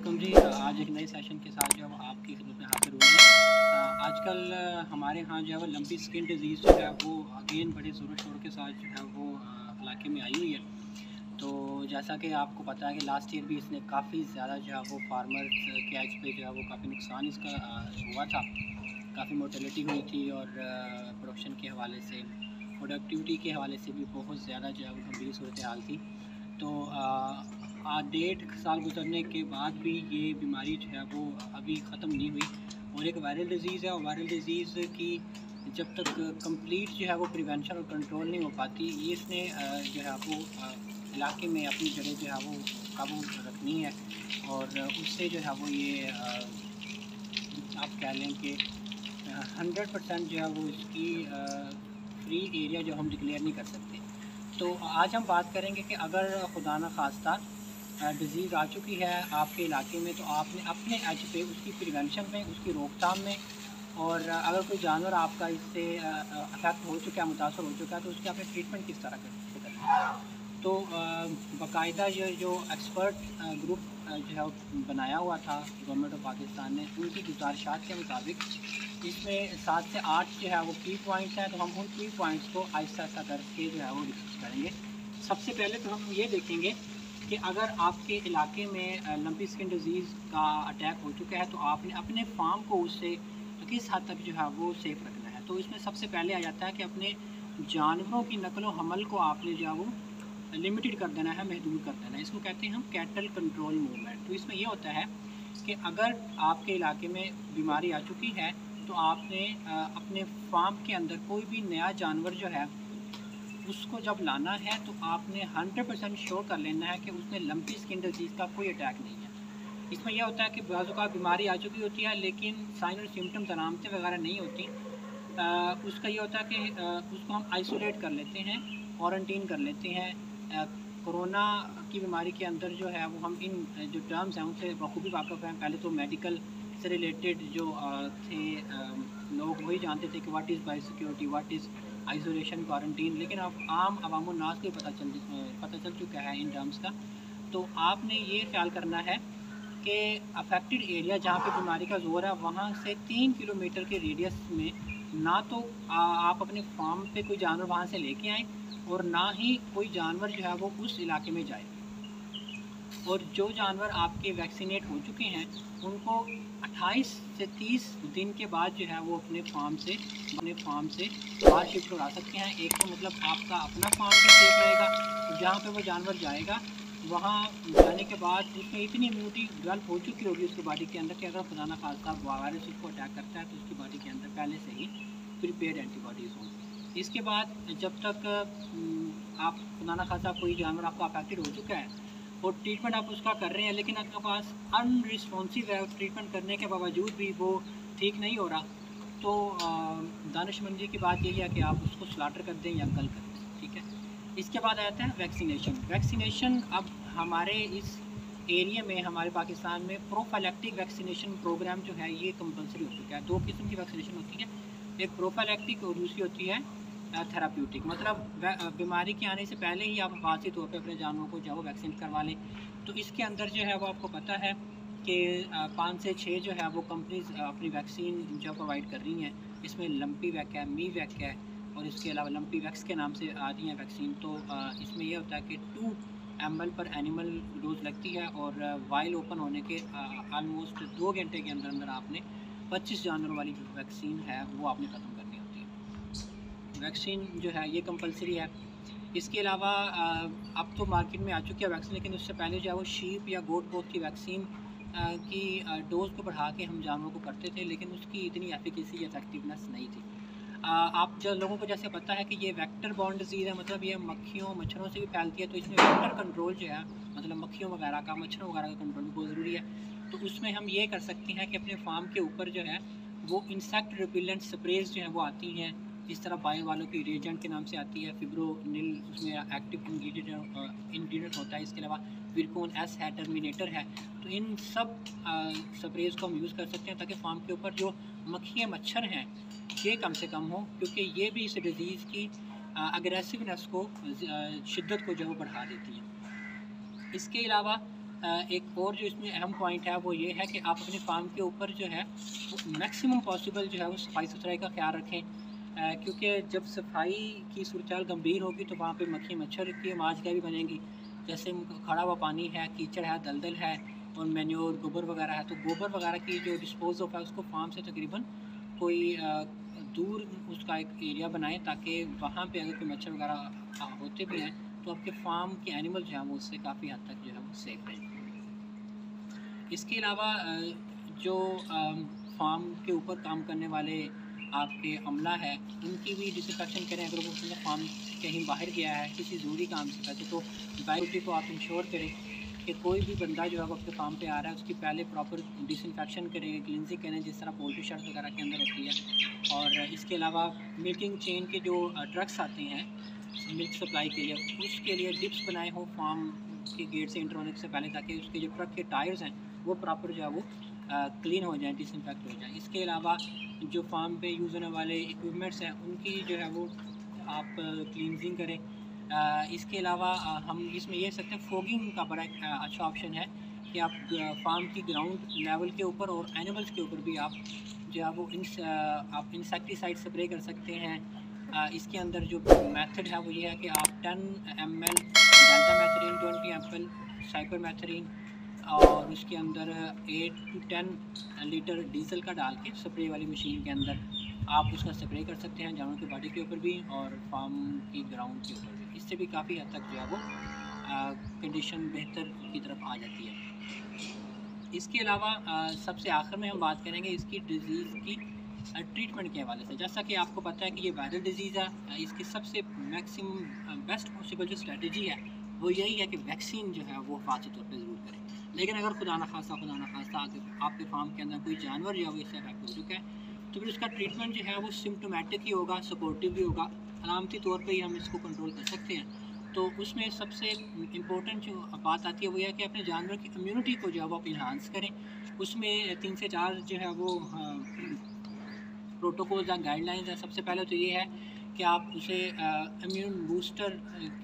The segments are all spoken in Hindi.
वालेकुम जी। आज एक नए सेशन के साथ जो है आपकी खिदमत में हाजिर हुए हैं। आजकल हमारे यहाँ जो है वो लंपी स्किन डिजीज़ जो है वो अगेन बड़े ज़ोरों शोर के साथ जो है वो इलाके में आई हुई है। तो जैसा कि आपको पता है कि लास्ट ईयर भी इसने काफ़ी ज़्यादा जो है वो फार्मर्स के एज पे जो है वो काफ़ी नुकसान इसका हुआ था। काफ़ी मोर्टेलिटी हुई थी और प्रोडक्शन के हवाले से, प्रोडक्टिविटी के हवाले से भी बहुत ज़्यादा जो है वो गंभीर सूरत हाल थी। तो 1.5 साल गुजरने के बाद भी ये बीमारी जो है वो अभी ख़त्म नहीं हुई और एक वायरल डिज़ीज़ है और वायरल डिज़ीज़ की जब तक कंप्लीट जो है वो प्रिवेंशन और कंट्रोल नहीं हो पाती, ये इसने जो है वो इलाके में अपनी जगह जो है वो काबू रखनी है और उससे जो है वो ये आप कह लें कि 100% जो है वो इसकी फ्री एरिया जो हम डिक्लेयर नहीं कर सकते। तो आज हम बात करेंगे कि अगर खुदा न खास्ता डिज़ीज़ आ चुकी है आपके इलाके में, तो आपने अपने एज पे उसकी प्रिवेंशन में, उसकी रोकथाम में और अगर कोई जानवर आपका इससे अफेक्ट हो चुका है, मुतासर हो चुका है, तो उसकी आपने ट्रीटमेंट किस तरह करनी है। तो बाकायदा ये जो एक्सपर्ट ग्रुप जो है बनाया हुआ था गवर्नमेंट ऑफ पाकिस्तान ने, उनकी गुजारिशात के मुताबिक इसमें 7 से 8 जो है वो की पॉइंट्स हैं। तो हम उन की पॉइंट्स को आहिस्ता आहिस्ता करके जो है वो डिस्कस करेंगे। सबसे पहले तो हम ये देखेंगे कि अगर आपके इलाके में लंपी स्किन डिजीज़ का अटैक हो चुका है, तो आपने अपने फार्म को उससे किस हद तक जो है वो सेफ़ रखना है। तो इसमें सबसे पहले आ जाता है कि अपने जानवरों की नकलो हमल को आपने जो है वो लिमिटेड कर देना है, महदूद कर देना है। इसको कहते हैं हम कैटल कंट्रोल मूवमेंट। तो इसमें यह होता है कि अगर आपके इलाके में बीमारी आ चुकी है, तो आपने अपने फार्म के अंदर कोई भी नया जानवर जो है उसको जब लाना है, तो आपने 100% श्योर कर लेना है कि उसमें लंपी स्किन डिजीज़ का कोई अटैक नहीं है। इसमें यह होता है कि बाज़ औक़ात बीमारी आ चुकी होती है लेकिन साइन और सिम्टम्स अलामतें वगैरह नहीं होती। उसका ये होता है कि उसको हम आइसोलेट कर लेते हैं, क्वारंटीन कर लेते हैं। कोरोना की बीमारी के अंदर जो है वो हम इन जो टर्म्स हैं उनसे बखूबी वाक़िफ़ हैं। पहले तो मेडिकल से रिलेटेड जो थे लोग वही जानते थे कि what is biosecurity, what is isolation, quarantine, लेकिन अब आम अवामुन्नास को पता चल चुका है इन टर्म्स का। तो आपने ये ख्याल करना है कि अफेक्टेड एरिया जहाँ पे बीमारी का ज़ोर है, वहाँ से 3 किलोमीटर के रेडियस में ना तो आप अपने फार्म पे कोई जानवर वहाँ से लेके आएँ और ना ही कोई जानवर जो है वो उस इलाके में जाए। और जो जानवर आपके वैक्सीनेट हो चुके हैं उनको 28 से 30 दिन के बाद जो है वो अपने फार्म से बाहर शिफ्ट करा सकते हैं। एक तो मतलब आपका अपना फार्म भी सेफ रहेगा और जहाँ पे वो जानवर जाएगा वहाँ जाने के बाद उसमें इतनी इम्यूनिटी डेवलप हो चुकी होगी उसकी बॉडी के अंदर कि अगर खुदा ना खास्ता वायरस उसको अटैक करता है तो उसकी बॉडी के अंदर पहले से ही प्रिपेयर्ड एंटीबॉडीज़ हों। इसके बाद जब तक आप खुदा ना खास्ता कोई जानवर आपका अफेक्टेड हो चुका है और ट्रीटमेंट आप उसका कर रहे हैं लेकिन आपके पास अनरिस्पॉन्सिव है, ट्रीटमेंट करने के बावजूद भी वो ठीक नहीं हो रहा, तो दानिशमंदी की बात यही है कि आप उसको स्लाटर कर दें या कल कर दें। ठीक है। इसके बाद आता है वैक्सीनेशन। वैक्सीनेशन अब हमारे इस एरिया में, हमारे पाकिस्तान में प्रोफाइलैक्टिक वैक्सीनेशन प्रोग्राम जो है ये कंपलसरी हो चुका है। 2 किस्म की वैक्सीनेशन होती है, एक प्रोफाइलैक्टिक और दूसरी होती है थेराप्यूटिक। मतलब बीमारी के आने से पहले ही आप हिफाजती तौर पे अपने जानवरों को जो है वो वैक्सीन करवा लें। तो इसके अंदर जो है वो आपको पता है कि 5 से 6 जो है वो कंपनीज़ अपनी वैक्सीन जो प्रोवाइड कर रही हैं। इसमें लंपी वैक है, मी वैक है और इसके अलावा लंपी वैक्स के नाम से आ रही हैं वैक्सीन। तो इसमें यह होता है कि 2 ml पर एनिमल डोज लगती है और वाइल ओपन होने के ऑलमोस्ट 2 घंटे के अंदर अंदर आपने 25 जानवरों वाली जो वैक्सीन है वो आपने ख़त्म करनी होती है। वैक्सीन जो है ये कंपलसरी है। इसके अलावा अब तो मार्केट में आ चुकी है वैक्सीन, लेकिन उससे पहले जो है वो शीप या गोट पोथ की वैक्सीन की डोज़ को बढ़ा के हम जानवरों को करते थे, लेकिन उसकी इतनी एफिकेसी, इफेक्टिवनेस नहीं थी। आप जो लोगों को जैसे पता है कि ये वेक्टर बॉर्न डिजीज़ है, मतलब ये मक्खियों मच्छरों से भी फैलती है, तो इसमें वेक्टर कंट्रोल जो है मतलब मक्खियों वगैरह का, मच्छरों वगैरह का कंट्रोल भी बहुत ज़रूरी है। तो उसमें हम ये कर सकते हैं कि अपने फार्म के ऊपर जो है वो इंसेक्ट रिपेलेंट स्प्रेज जो हैं वो आती हैं, जिस तरह बायो वालों की रेजेंट के नाम से आती है, फिब्रोनिल उसमें एक्टिव इंग्रेडिएंट होता है। इसके अलावा विरकोन एस है, टर्मिनेटर है। तो इन सब स्प्रेज को हम यूज़ कर सकते हैं ताकि फार्म के ऊपर जो मक्खियाँ मच्छर हैं ये कम से कम हो, क्योंकि ये भी इस डिज़ीज़ की अग्रेसिवनेस को, शिद्दत को जो है वो बढ़ा देती है। इसके अलावा एक और जो इसमें अहम पॉइंट है वो ये है कि आप अपने फार्म के ऊपर जो है वो मैक्सिमम पॉसिबल जो है वो सफाई सुथराई का ख्याल रखें, क्योंकि जब सफाई की सूरत गंभीर होगी तो वहाँ पे मक्खी मच्छर की आमाजगाह भी बनेगी। जैसे खड़ा हुआ पानी है, कीचड़ है, दलदल है और मैन्योर गोबर वगैरह है, तो गोबर वगैरह की जो डिस्पोज ऑफ है उसको फार्म से तकरीबन कोई दूर उसका एक एरिया बनाएं, ताकि वहाँ पे अगर कोई मच्छर वगैरह होते भी हैं तो आपके फार्म के एनिमल जो हैं वो उससे काफ़ी हद तक जो है वो सेफ रहें। इसके अलावा जो फार्म के ऊपर काम करने वाले आपके अमला है उनकी भी डिसइंफेक्शन करें। अगर वो अपना फार्म कहीं बाहर गया है किसी ज़रूरी काम से पहले तो बायोसिक्योरिटी को आप इंश्योर करें कि कोई भी बंदा जो है वो अपने फार्म पे आ रहा है उसकी पहले प्रॉपर डिसइंफेक्शन करें, क्लिनजिंग करें, जिस तरह पोल्ट्री शेड वगैरह के अंदर होती है। और इसके अलावा मिल्किंग चेन के जो ट्रक्स आते हैं मिल्क सप्लाई के लिए, उसके लिए डिप्स बनाए हों फार्म के गेट से इंटर होने से पहले, ताकि उसके जो ट्रक के टायर्स हैं वो प्रॉपर जो है वो क्लीन हो जाएँ, डिसइंफेक्ट हो जाएँ। इसके अलावा जो फार्म पे यूज़ होने वाले इक्विपमेंट्स हैं उनकी जो है वो आप क्लीनजिंग करें। इसके अलावा हम इसमें ये सकते हैं फोगिंग का बड़ा एक अच्छा ऑप्शन है कि आप फार्म की ग्राउंड लेवल के ऊपर और एनिमल्स के ऊपर भी आप जो है वो आप इंसेक्टिसाइड स्प्रे कर सकते हैं। इसके अंदर जो मेथड है वो ये है कि आप 10 ml डेल्टामेथरिन, 20 ml साइपरमेथरिन और उसके अंदर 8 to 10 लीटर डीजल का डाल के स्प्रे वाली मशीन के अंदर आप उसका स्प्रे कर सकते हैं जानवरों की बॉडी के ऊपर भी और फार्म की ग्राउंड के ऊपर भी। इससे भी काफ़ी हद तक जो है वो कंडीशन बेहतर की तरफ आ जाती है। इसके अलावा सबसे आखिर में हम बात करेंगे इसकी डिज़ीज़ की ट्रीटमेंट के हवाले से। जैसा कि आपको पता है कि ये वायरल डिजीज़ है, इसकी सबसे मैक्सिमम बेस्ट पॉसिबल जो स्ट्रेटजी है वो यही है कि वैक्सीन जो है वो हिफाजती तौर पे ज़रूर करें। लेकिन अगर खुदा न खास्ता आपके फार्म के अंदर कोई जानवर जो है वो इससे अफेक्ट हो चुका है तो फिर उसका ट्रीटमेंट जो है वो सिम्टोमेटिक ही होगा, सपोर्टिव भी होगा, अलामती तौर पे ही हम इसको कंट्रोल कर सकते हैं। तो उसमें सबसे इम्पोर्टेंट जो बात आती है वो यह है कि अपने जानवर की इम्यूनिटी को जो है वो आप इन्हांस करें। उसमें 3 से 4 जो है वो प्रोटोकॉल्स या गाइडलाइंस हैं। सबसे पहले तो ये है कि आप उसे इम्यून बूस्टर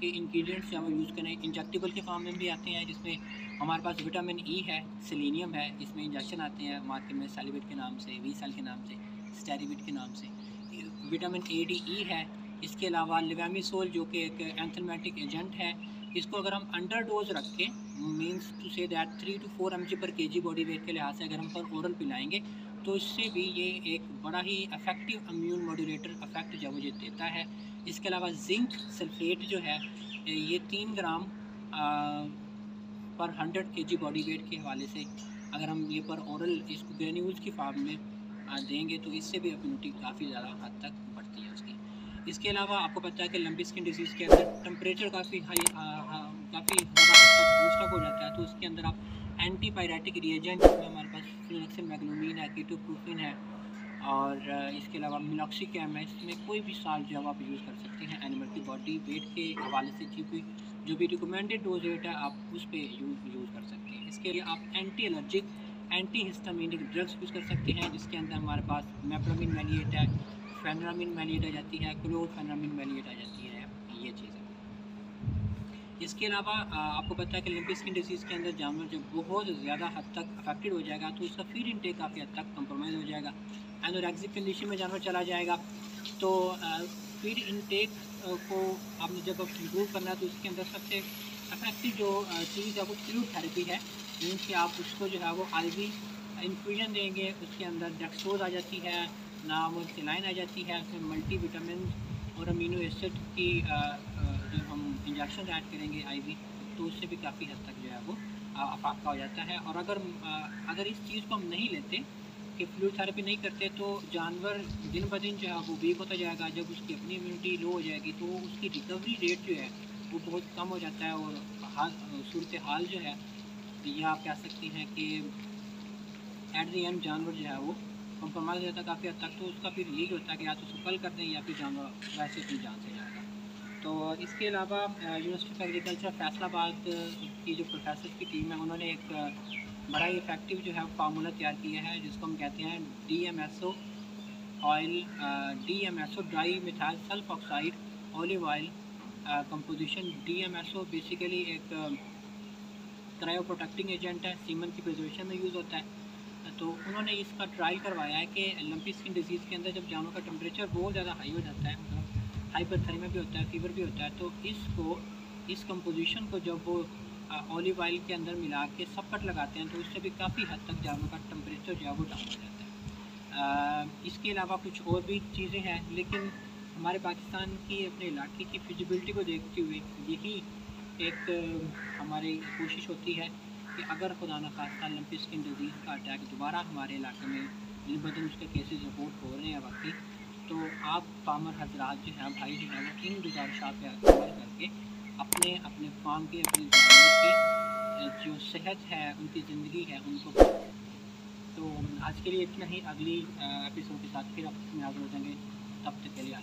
के इंग्रेडिएंट्स जो है वो यूज़ करें। इंजेक्टेबल के फॉर्म में भी आते हैं जिसमें हमारे पास विटामिन ई है, सेलेनियम है, इसमें इंजेक्शन आते हैं मार्केट में सेलिविट के नाम से, वी सेल के नाम से, स्टेरिविट के नाम से। विटामिन ए डी ई है। इसके अलावा लिवामिसोल जो कि एक एंथलमेटिक एजेंट है, इसको अगर हम अंडर डोज रख के means to say that 3 to 4 mg per kg body weight के लिहाज से अगर हम पर ओरल पिलाएंगे तो इससे भी ये एक बड़ा ही इफेक्टिव इम्यून मॉड्यूलेटर इफेक्ट जो मुझे देता है। इसके अलावा जिंक सल्फेट जो है ये 3 ग्राम पर 100 kg बॉडी वेट के हवाले से अगर हम ये पर ओरल इसको ग्रेन्यूल्स की फॉर्म में देंगे तो इससे भी इम्यूनिटी काफ़ी ज़्यादा हद तक बढ़ती है उसकी। इसके अलावा आपको पता है कि लंबी स्किन डिजीज़ के अंदर टेम्परेचर काफ़ी काफ़ी ज़्यादा हद तक बूस्टअप हो जाता है, तो उसके अंदर आप एंटीपायरेटिक रिएजेंट जिसमें हमारे पास फ्लोरेक्सिन मैग्नोमिन है, कीटोप्रोफिन है और इसके अलावा मिनॉक्सिकैम है, इसमें कोई भी साल्ट जो है आप यूज़ कर सकते हैं एनिमल की बॉडी वेट के हवाले से। जो भी रिकमेंडेड डोज वेट है आप उस पर यूज़ कर सकते हैं। इसके लिए आप anti allergic anti histaminic drugs use कर सकते हैं जिसके अंदर हमारे पास मेप्रामिन मैलिएट है, फेनरामिन मैलिएट आ जाती है, क्लोरफेनरामिन मैलिएट आ जाती है, ये चीज़ है। इसके अलावा आपको पता है कि लिम्पी स्किन डिजीज़ के अंदर जानवर जब बहुत ज़्यादा हद तक अफेक्टेड हो जाएगा तो उसका फीड इनटेक काफ़ी हद तक कंप्रोमाइज़ हो जाएगा, एनोरेक्सिक कंडीशन में जानवर चला जाएगा। तो फीड इनटेक को आपने जब इम्प्रूव करना है तो उसके अंदर सबसे इफेक्टिव जो चीज़ है वो फ्लूइड थेरेपी है, मीन्स कि आप उसको जो है वो IV इन्फ्यूजन देंगे, उसके अंदर डेक्सट्रोज आ जाती है, नाम सेलाइन आ जाती है, उसमें मल्टी विटामिन और अमीनो एसिड की जो हम इंजेक्शन ऐड करेंगे IV, तो उससे भी काफ़ी हद तक जो है वो अफाका हो जाता है। और अगर इस चीज़ को हम नहीं लेते कि फ्लूइड थेरेपी नहीं करते तो जानवर दिन ब दिन जो है वो वीक होता जाएगा। जब उसकी अपनी इम्यूनिटी लो हो जाएगी तो उसकी रिकवरी रेट जो है वो बहुत कम हो जाता है और सूरत हाल जो है या आप कह सकते हैं कि एट द एंड जानवर जो है वो कम्प्रोमाइज़ हो जाता है काफ़ी हद तक। तो उसका फिर यही होता है कि या तो उसको कल कर दें या फिर जानवर वैसे अपनी जान से जाएगा। तो इसके अलावा यूनिवर्सिटी ऑफ एग्रीकल्चर फैसलाबाद की जो प्रोफेसर की टीम है उन्होंने एक बड़ा ही इफेक्टिव जो है फार्मूला तैयार किया है जिसको हम कहते हैं DMSO oil, DMSO dry methyl sulph oxide olive oil composition. DMSO basically एक क्रायो प्रोटेक्टिंग एजेंट है, सीमन की प्रिजर्वेशन में यूज़ होता है। तो उन्होंने इसका ट्रायल करवाया है कि लंपी स्किन डिजीज़ के अंदर जब जानवर का टेम्परेचर बहुत ज़्यादा हाई हो जाता है, मतलब हाइपरथर्मिया भी होता है, फीवर भी होता है, तो इस कंपोजिशन को जब वो ऑलिव ऑयल के अंदर मिला के सपकट लगाते हैं तो उससे भी काफ़ी हद तक जानवर का टेम्परेचर जो है वो डाउन हो जाता है। इसके अलावा कुछ और भी चीज़ें हैं, लेकिन हमारे पाकिस्तान की अपने इलाके की फिजिबिलिटी को देखते हुए यही एक हमारी कोशिश होती है कि अगर खुदा न खास्ता लंपी स्किन डिजीज़ का अटैक दोबारा हमारे इलाके में दिन ब दिन उसके केसेस रिपोर्ट हो रहे हैं वाकई, तो आप फार्मर हजरात जो हैं, भाई जो हैं, वो इन गुजारिशात पे अमल करके अपने अपने फार्म की, अपने जानवर की जो सेहत है, उनकी ज़िंदगी है, उनको बचाएं। तो आज के लिए इतना ही। अगली एपिसोड के साथ फिर आप इसमें हाज़िर हो जाएंगे। तब तक के लिए